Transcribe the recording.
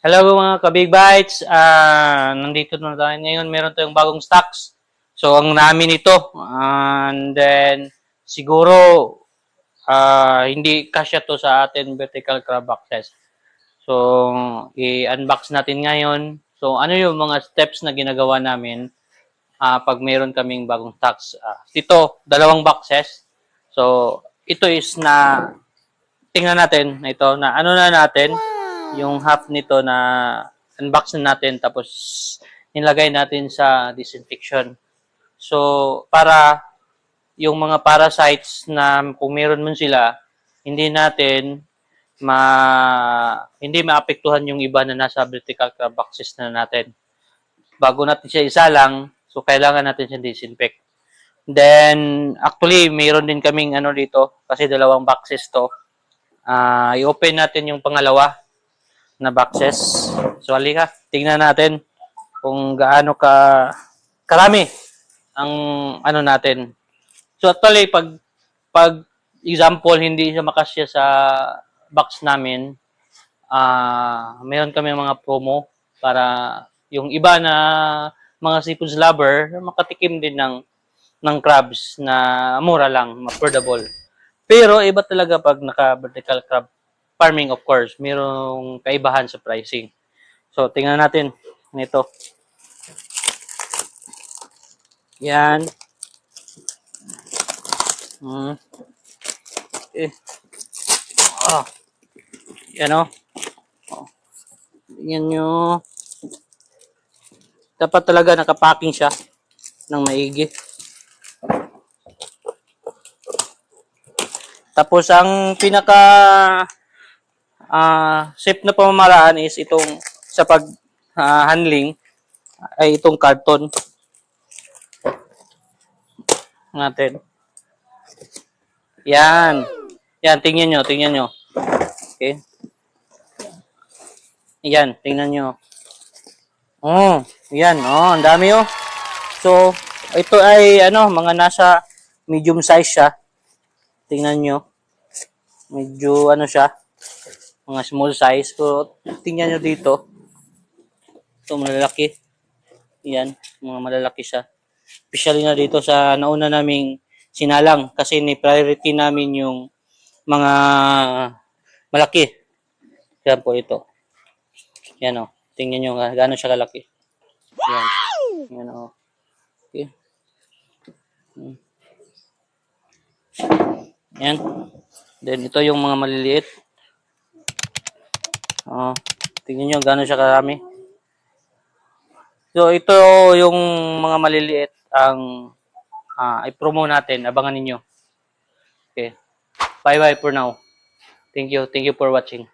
Hello mga ka-Big Bites. Nandito na tayo ngayon. Meron tayong bagong stocks. So, ang namin ito. And then, siguro, hindi kasya to sa atin vertical crab boxes. So, i-unbox natin ngayon. So, ano yung mga steps na ginagawa namin pag meron kaming bagong stocks? Ito, dalawang boxes. So, ito is na, tingnan natin, ito, na ano na natin, yung half nito na unbox na natin tapos nilagay natin sa disinfection. So, para yung mga parasites na kung meron man sila, hindi natin hindi maapektuhan yung iba na nasa vertical crab boxes na natin. Bago natin siya isalang, so kailangan natin siya disinfect. Then, actually, mayroon din kaming ano dito, kasi dalawang boxes to. I-open natin yung pangalawa na boxes. So, halika, tingnan natin kung gaano karami ang ano natin. So, actually, pag example, hindi siya makasya sa box namin, mayroon kami mga promo para yung iba na mga seafoods lover makatikim din ng crabs na mura lang, affordable. Pero iba talaga pag naka-vertical crab farming, of course, mayroong kaibahan sa pricing. So, tingnan natin nito. Yan. Eh. Ah. Yan o. Yan nyo. Dapat talaga nakapacking siya ng maigi. Tapos, ang pinaka safe na pamamaraan is itong sa pag handling ay itong karton natin. Yan. Yan, tingnan nyo, tingnan nyo. Okay. Yan, tingnan nyo. Oh, yan, oh, ang dami oh. So, ito ay ano, mga nasa medium size siya. Tingnan nyo. Medyo ano siya, mga small size. So, tingnan nyo dito. Ito, malalaki. Yan, mga malalaki siya. Especially na dito sa nauna naming sinalang kasi ni-priority namin yung mga malaki. Yan po ito. Yan o. Tingnan nyo gaano siya kalaki. Yan. Yan o. Okay. Yan. Then ito yung mga maliliit. Tingnan nyo gaano siya karami. So ito yung mga maliliit ang i-promo natin. Abangan ninyo. Okay. Bye-bye for now. Thank you. Thank you for watching.